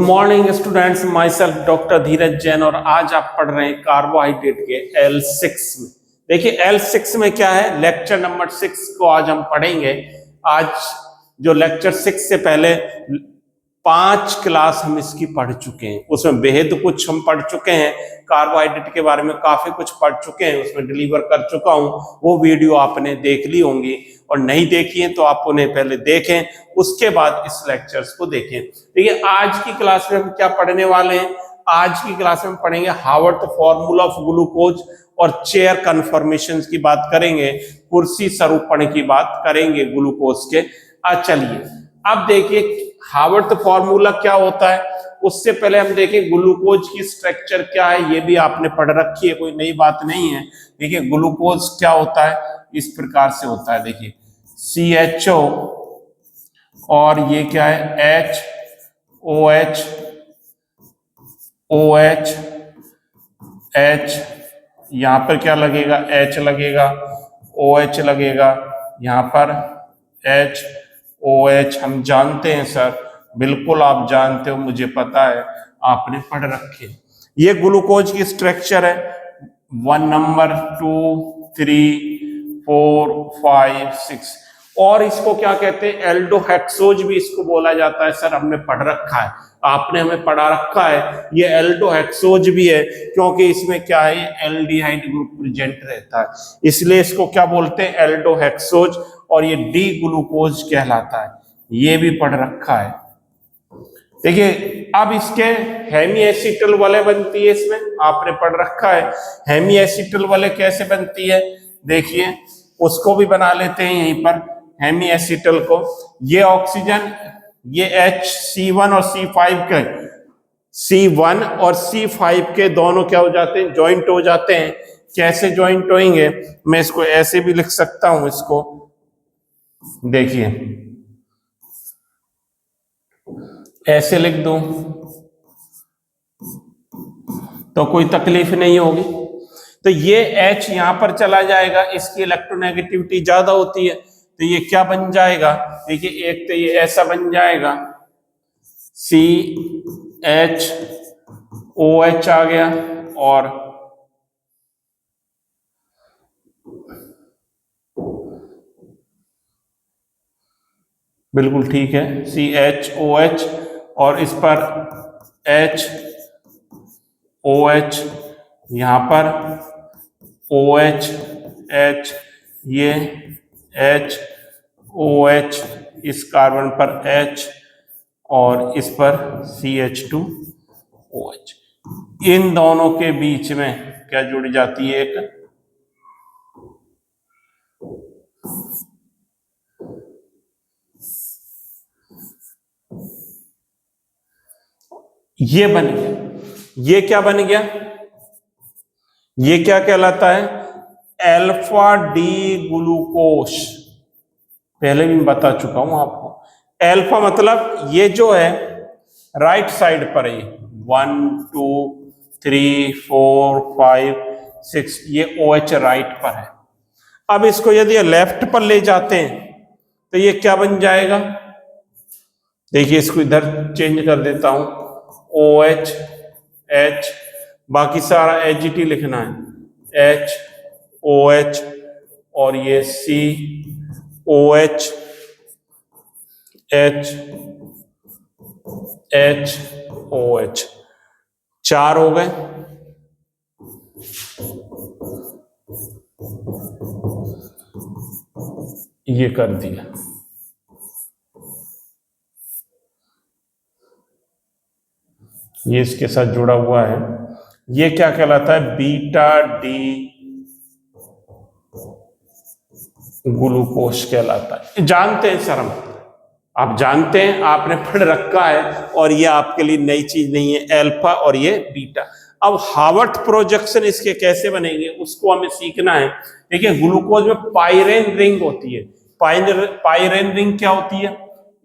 Morning students, myself doctor Dheeraj Jain और आज आप पढ़ रहे हैं कार्बोहाइड्रेट के L6 में। देखिए L6 में क्या है, लेक्चर नंबर 6 को आज हम पढ़ेंगे। आज जो लेक्चर 6 से पहले 5 क्लास हम इसकी पढ़ चुके हैं, उसमें बेहद कुछ हम पढ़ चुके हैं। कार्बोहाइड्रेट के बारे में काफी कुछ पढ़ चुके हैं, उसमें डिलीवर कर चुका हूं। वो वीडियो आपने देख ली होंगी और नहीं देखी है तो आप उन्हें पहले देखें, उसके बाद इस लेक्चर्स को देखें। देखिए आज की क्लास में हम क्या पढ़ने वाले हैं। आज की क्लास में हम पढ़ेंगे हावर्थ फॉर्मूला ऑफ ग्लूकोज और चेयर कन्फर्मेशन की बात करेंगे, कुर्सी स्वरूपण की बात करेंगे ग्लूकोज के। चलिए अब देखिए हावर्थ फॉर्मूला क्या होता है। उससे पहले हम देखें ग्लूकोज की स्ट्रक्चर क्या है, ये भी आपने पढ़ रखी है, कोई नई बात नहीं है। देखिए ग्लूकोज क्या होता है, इस प्रकार से होता है। देखिए CHO और ये क्या है HOH OH H, यहां पर क्या लगेगा H लगेगा, OH लगेगा, यहां पर HOH। हम जानते हैं सर, बिल्कुल आप जानते हो, मुझे पता है, आपने पढ़ रखे। ये ग्लूकोज की स्ट्रक्चर है, 1 नंबर 2 3 4 5 6। और इसको क्या कहते हैं, एल्डोहेक्सोज भी इसको बोला जाता है। सर हमने पढ़ रखा है, आपने हमें पढ़ा रखा है, ये एल्डोहेक्सोज भी है क्योंकि इसमें क्या है एल्डिहाइड ग्रुप प्रेजेंट रहता है, इसलिए इसको क्या बोलते हैं एल्डोहेक्सोज। और ये डी ग्लूकोज कहलाता है, ये भी पढ़ रखा है। देखिए अब इसके हेमी एसिटल वाले बनती है, इसमें आपने पढ़ रखा है हेमी एसिटल वाले कैसे बनती है। देखिए उसको भी बना लेते हैं यहीं पर, हेमी एसिटल को। ये ऑक्सीजन, ये HC1 और C5 के, C1 और C5 के दोनों क्या हो जाते हैं, ज्वाइंट हो जाते हैं। कैसे ज्वाइंट होंगे, मैं इसको ऐसे भी लिख सकता हूं, इसको देखिए ऐसे लिख दूं तो कोई तकलीफ नहीं होगी। तो ये H यहां पर चला जाएगा, इसकी इलेक्ट्रोनेगेटिविटी ज्यादा होती है, तो ये क्या बन जाएगा। देखिए एक तो ये ऐसा बन जाएगा CHOH आ गया, और बिल्कुल ठीक है CHOH, और इस पर HOH, यहां पर OH H, ये HOH, इस कार्बन पर H और इस पर CH2OH। इन दोनों के बीच में क्या जुड़ जाती है, एक ये बन गया। ये क्या बन गया, ये क्या कहलाता है अल्फा डी ग्लूकोज। पहले भी मैं बता चुका हूं आपको। अल्फा मतलब ये जो है राइट साइड पर है, 1 2 3 4 5 6, ये OH राइट पर है। अब इसको यदि लेफ्ट पर ले जाते हैं तो ये क्या बन जाएगा। देखिए इसको इधर चेंज कर देता हूं, OH H, बाकी सारा HT लिखना है, HOH, और ये COH HOH, 4 हो गए। ये कर दिया। ये इसके साथ जुड़ा हुआ है, ये क्या कहलाता है बीटा डी ग्लूकोज कहलाता है। जानते हैं सर, हम आप जानते हैं, आपने पढ़ रखा है, और ये आपके लिए नई चीज नहीं है, अल्फा और ये बीटा। अब हावर्थ प्रोजेक्शन इसके कैसे बनेंगे उसको हमें सीखना है। देखिए ग्लूकोज में पाइरेन रिंग होती है। पाइरेन रिंग क्या होती है,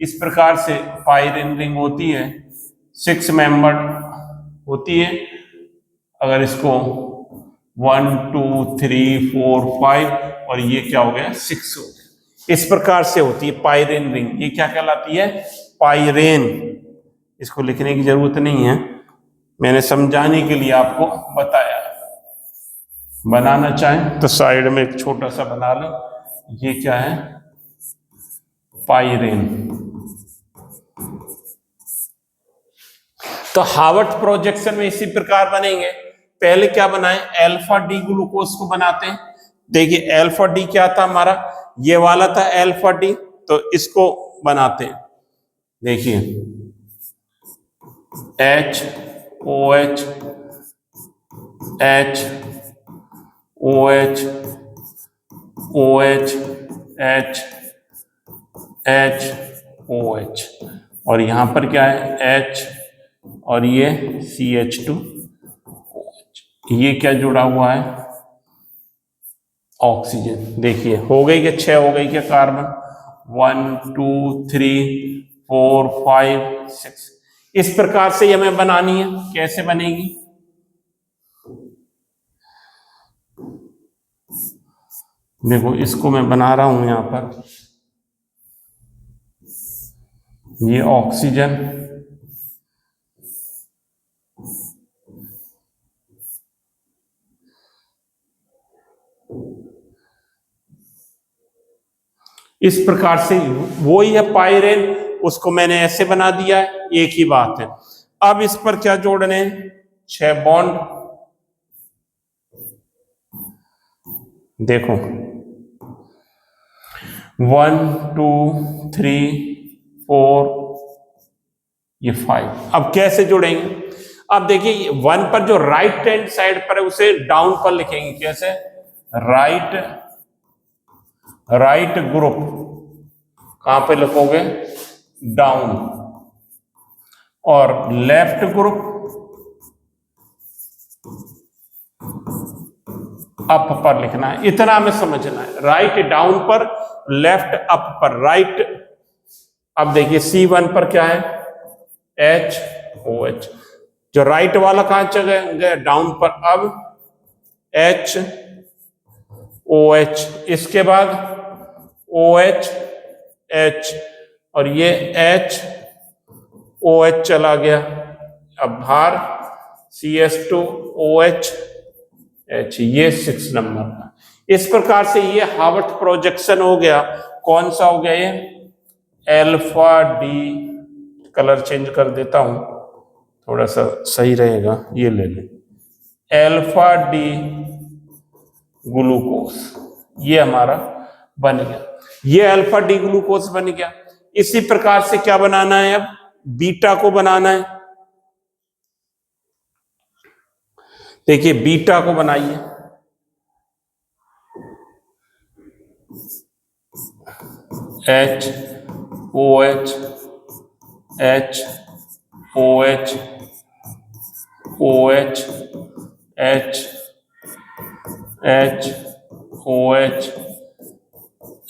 इस प्रकार से पाइरेन रिंग होती है, 6 मेंबर होती है। अगर इसको 1 2 3 4 5 और ये क्या हो गया 6 हो गया, इस प्रकार से होती है पाइरेन रिंग। ये क्या कहलाती है, पाइरेन। इसको लिखने की जरूरत नहीं है, मैंने समझाने के लिए आपको बताया। बनाना चाहें तो साइड में एक छोटा सा बना लो। ये क्या है? पाइरेन। तो हार्वर्ड प्रोजेक्शन में इसी प्रकार बनेंगे। पहले क्या बनाए? अल्फा डी ग्लूकोज को बनाते हैं। देखिए अल्फा डी क्या था हमारा, ये वाला था अल्फा डी, तो इसको बनाते हैं। देखिए H OH H OH OH H H OH, और यहां पर क्या है? H और ये CH2OH। ये क्या जुड़ा हुआ है? ऑक्सीजन। देखिए हो गई क्या? 6 हो गई क्या कार्बन? 1 2 3 4 5 6। इस प्रकार से हमें बनानी है। कैसे बनेगी? देखो इसको मैं बना रहा हूं यहां पर, ये ऑक्सीजन, इस प्रकार से वो ही है पाइरेन, उसको मैंने ऐसे बना दिया है, एक ही बात है। अब इस पर क्या जोड़ने हैं? 6 बॉन्ड। देखो 1 2 3 4 ये 5। अब कैसे जुड़ेंगे? अब देखिए 1 पर जो राइट हैंड साइड पर है उसे डाउन पर लिखेंगे। कैसे? राइट ग्रुप कहां पे लिखोगे? डाउन। और लेफ्ट ग्रुप अप पर लिखना है। इतना हमें समझना है। राइट डाउन पर, लेफ्ट अप पर। राइट, अब देखिए C1 पर क्या है? HOH। जो राइट वाला कहां चले गया? डाउन पर। अब HOH, इसके बाद OH H, और ये HOH चला गया। अब बाहर CS2OH H, ये 6 नंबर का। इस प्रकार से ये हार्वर्ड प्रोजेक्शन हो गया। कौन सा हो गया? ये अल्फा डी। कलर चेंज कर देता हूं, थोड़ा सा सही रहेगा। ये ले लें, अल्फा डी ग्लूकोज, ये हमारा बन गया। ये अल्फा डी ग्लूकोज बन गया। इसी प्रकार से क्या बनाना है? अब बीटा को बनाना है। देखिए बीटा को बनाइए। HOH H OH OH H H OH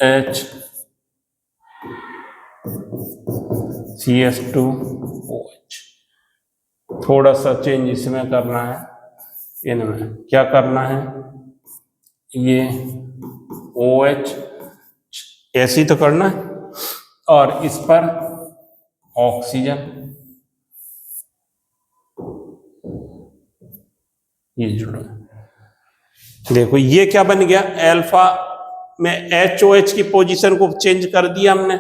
H CS2OH। थोड़ा सा चेंज इसमें करना है, इनमें क्या करना है? ये OH ऐसे ही तो करना है, और इस पर ऑक्सीजन, ये जुड़ा। देखो ये क्या बन गया? अल्फा में HOH की पोजीशन को चेंज कर दिया हमने।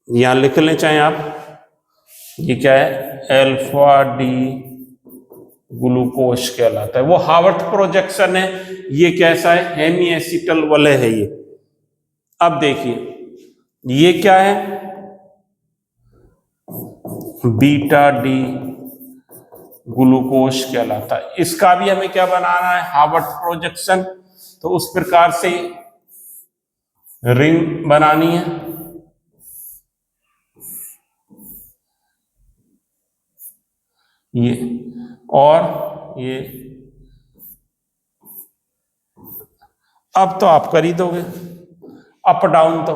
यहां लिख लें चाहे आप, ये क्या है? अल्फा डी ग्लूकोज कहलाता है। वो हार्वर्ड प्रोजेक्शन है। ये कैसा है? हेमी एसिटल वाले है ये। अब देखिए ये क्या है? बीटा डी ग्लूकोज कहलाता है। इसका भी हमें क्या बनाना है? Harvard projection. तो उस प्रकार से रिंग बनानी है। ये और ये, अब तो आप कर ही दोगे अप डाउन। तो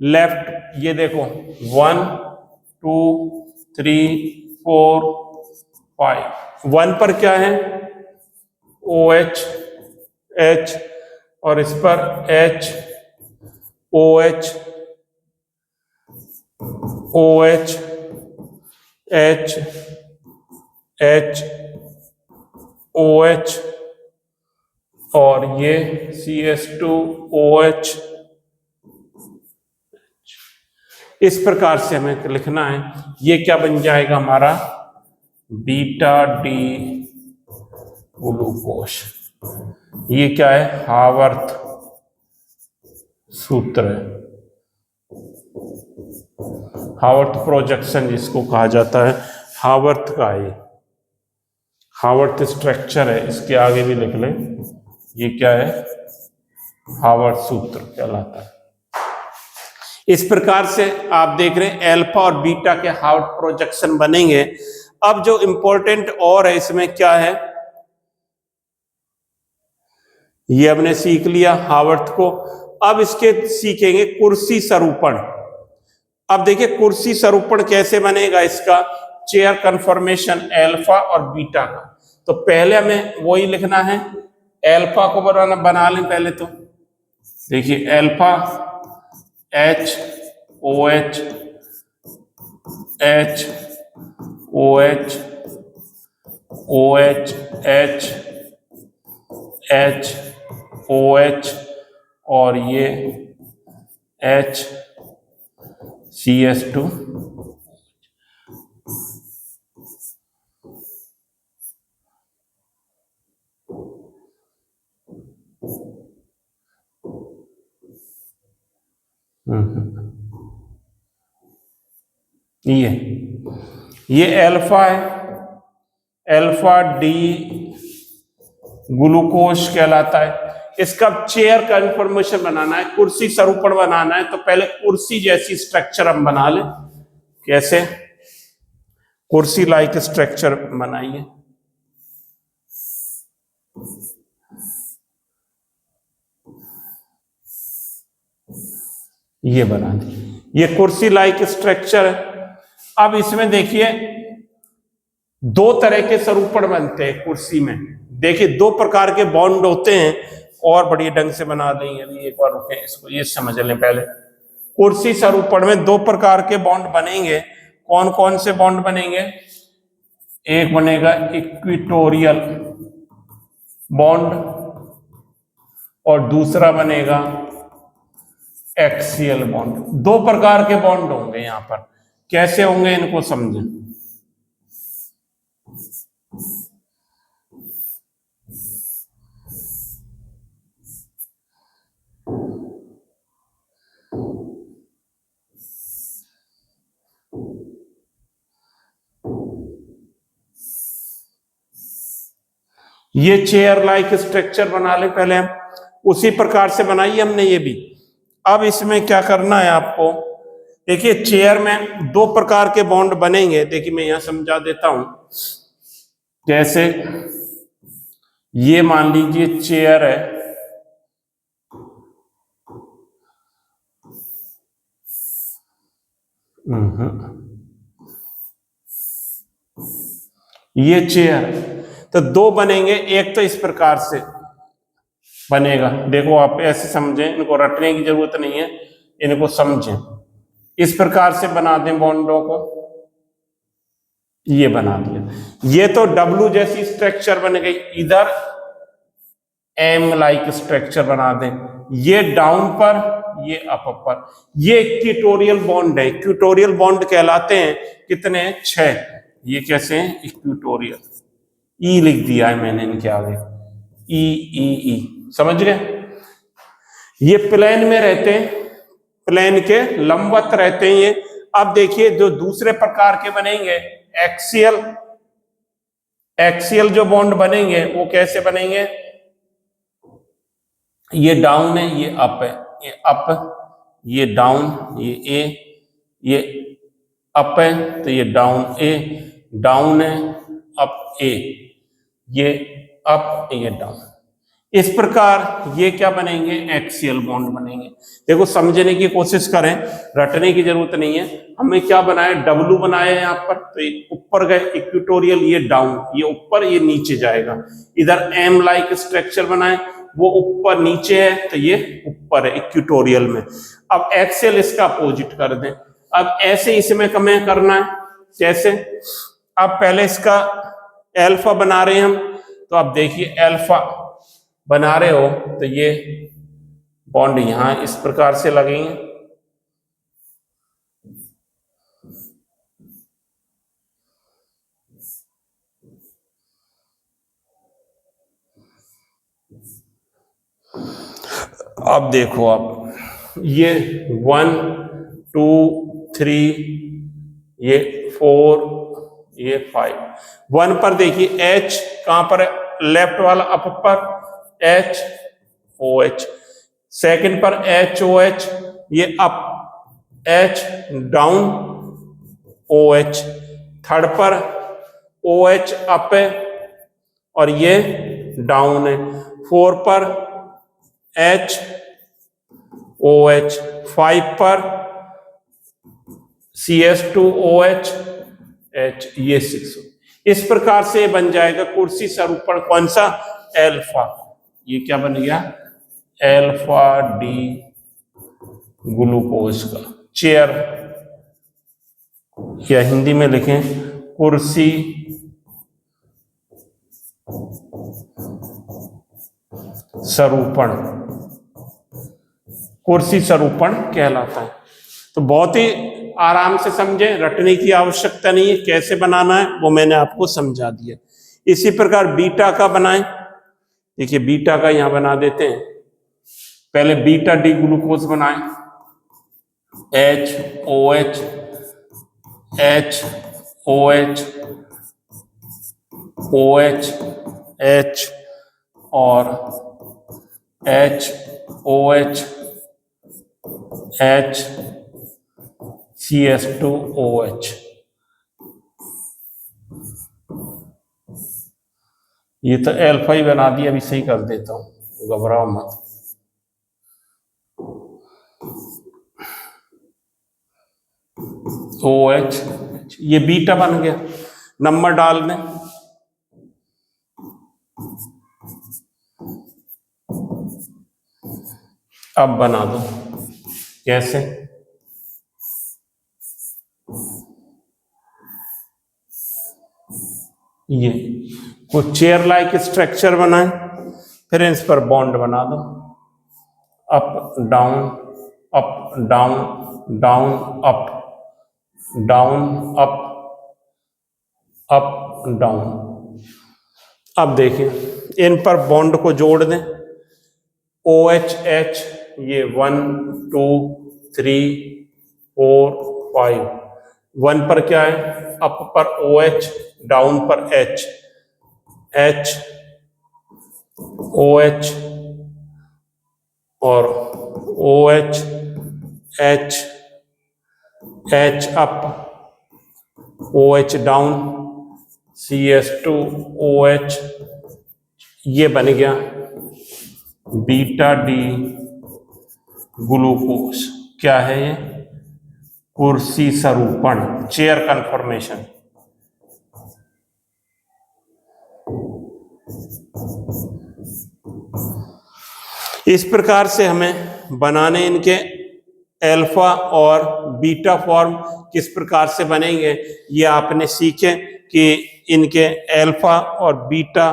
लेफ्ट, ये देखो 1 2 3 4 5। 1 पर क्या है? OH H, और इस पर H OH OH H H O H और ये CH2OH। इस प्रकार से हमें लिखना है। ये क्या बन जाएगा हमारा बीटा डी ग्लूकोज। ये क्या है हावर्थ सूत्र है, हावर्थ प्रोजेक्शन जिसको कहा जाता है, हावर्थ का है, हावर्थ स्ट्रक्चर है। इसके आगे भी लिख लें, ये क्या है हावर्थ सूत्र कहलाता है। इस प्रकार से आप देख रहे हैं अल्फा और बीटा के हावर्थ प्रोजेक्शन बनेंगे। अब जो इंपॉर्टेंट और है इसमें क्या है, ये हमने सीख लिया हावर्थ को। अब इसके सीखेंगे कुर्सी स्वरूपण। अब देखिए कुर्सी स्वरूपण कैसे बनेगा इसका, चेयर कन्फर्मेशन अल्फा और बीटा का। तो पहले हमें वही लिखना है, अल्फा को बना लें पहले। तो देखिए alpha HOH HOH OH HOH और ये HCH2। ये अल्फा है, अल्फा डी ग्लूकोज कहलाता है। इसका चेयर कन्फर्मेशन बनाना है, कुर्सी स्वरूपण बनाना है। तो पहले कुर्सी जैसी स्ट्रक्चर हम बना लें। कैसे, कुर्सी लाइक स्ट्रक्चर बनाइए। ये बना दी, ये कुर्सी लाइक स्ट्रक्चर है। अब इसमें देखिए दो तरह के स्वरूपण बनते हैं कुर्सी में। देखिए दो प्रकार के बॉन्ड होते हैं, और बढ़िया ढंग से बना देंगे। अभी एक बार रुके, इसको ये समझ लें पहले। कुर्सी स्वरूपण में दो प्रकार के बॉन्ड बनेंगे। कौन कौन से बॉन्ड बनेंगे, एक बनेगा इक्विटोरियल बॉन्ड और दूसरा बनेगा एक्सियल बॉन्ड। दो प्रकार के बॉन्ड होंगे यहां पर। कैसे होंगे इनको समझें। ये चेयर लाइक स्ट्रक्चर बना ले पहले हम, उसी प्रकार से बनाई हमने ये भी। अब इसमें क्या करना है आपको, देखिए चेयर में दो प्रकार के बॉन्ड बनेंगे। देखिए मैं यहां समझा देता हूं। जैसे ये मान लीजिए चेयर है, ये चेयर, तो दो बनेंगे। एक तो इस प्रकार से बनेगा, देखो आप ऐसे समझें, इनको रटने की जरूरत नहीं है, इनको समझें। इस प्रकार से बना दें बॉन्डों को, ये बना दिया। ये तो डब्लू जैसी स्ट्रक्चर बन गई। इधर एम लाइक स्ट्रक्चर बना दें, ये डाउन पर, ये अप पर। ये इक्विटोरियल बॉन्ड है, इक्विटोरियल बॉन्ड कहलाते हैं। कितने, 6। ये कैसे हैं, इक्विटोरियल। ई लिख दिया है मैंने इनके आगे, ई, समझ गए। ये प्लेन में रहते हैं, प्लेन के लंबवत रहते हैं ये। अब देखिए जो दूसरे प्रकार के बनेंगे, एक्सियल जो बॉन्ड बनेंगे वो कैसे बनेंगे, ये डाउन है, ये अप है, ये अप, ये डाउन, ये ए, ये अप है तो ये डाउन, ए डाउन है, अप ए, ये अप, ये डाउन। इस प्रकार ये क्या बनेंगे, एक्सियल बॉन्ड बनेंगे। देखो समझने की कोशिश करें, रटने की जरूरत नहीं है। हमें क्या बनाया, डब्लू बनाया है यहाँ पर, तो ये ऊपर गए इक्विटोरियल, ये डाउन, ये ऊपर, ये नीचे जाएगा। इधर एम लाइक स्ट्रक्चर बनाए, वो ऊपर नीचे है तो ये ऊपर है इक्विटोरियल में। अब एक्सियल इसका अपोजिट कर दें। अब ऐसे इसमें हमें करना है, कैसे? अब पहले इसका अल्फा बना रहे हैं हम, तो आप देखिए अल्फा बना रहे हो तो ये बॉन्ड यहां इस प्रकार से लगेंगे, अब देखो आप ये 1 2 3 ये 4 ये 5, 1 पर देखिए H कहां पर है, लेफ्ट वाला अप पर H OH, सेकंड पर HOH ये up, H down OH, third पर OH अप है और ये डाउन है, 4 पर H OH, 5 पर CS2OH H, ये 6। इस प्रकार से बन जाएगा कुर्सी स्वरूपण कौन सा, अल्फा। ये क्या बन गया, अल्फा डी ग्लूकोज का चेयर, या हिंदी में लिखें कुर्सी स्वरूपण, कुर्सी स्वरूपण कहलाता है। तो बहुत ही आराम से समझे, रटने की आवश्यकता नहीं है, कैसे बनाना है वो मैंने आपको समझा दिया। इसी प्रकार बीटा का बनाएं, देखिए बीटा का यहां बना देते हैं, पहले बीटा डी ग्लूकोज बनाएं, HOH HOH OH H और HOH H CS2OH, ये तो अल्फा ही बना दिया, अभी सही कर देता हूं, घबराओ मत। OH ये बीटा बन गया, नंबर डाल दें, अब बना दो, कैसे, ये कुछ चेयर लाइक स्ट्रक्चर बनाए, फिर इस पर बॉन्ड बना दो, up down down up down up down. अब देखिए इन पर बॉन्ड को जोड़ दें, OH ये 1 2 3 4 5, 1 पर क्या है, अप पर OH, डाउन पर H OH और OH H up OH down CS2OH, ये बन गया बीटा डी ग्लूकोज। क्या है ये, कुर्सी स्वरूपण, चेयर कन्फर्मेशन। इस प्रकार से हमें बनाने इनके अल्फा और बीटा फॉर्म किस प्रकार से बनेंगे, ये आपने सीखे कि इनके अल्फा और बीटा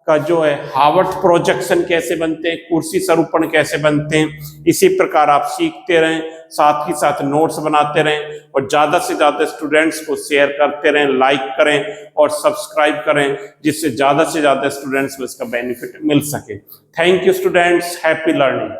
का जो है हार्वर्ड प्रोजेक्शन कैसे बनते हैं, कुर्सी स्वरूपण कैसे बनते हैं। इसी प्रकार आप सीखते रहें, साथ ही साथ नोट्स बनाते रहें और ज़्यादा से ज़्यादा स्टूडेंट्स को शेयर करते रहें, लाइक करें और सब्सक्राइब करें, जिससे ज़्यादा से ज़्यादा स्टूडेंट्स को इसका बेनिफिट मिल सके। Thank you students, happy learning.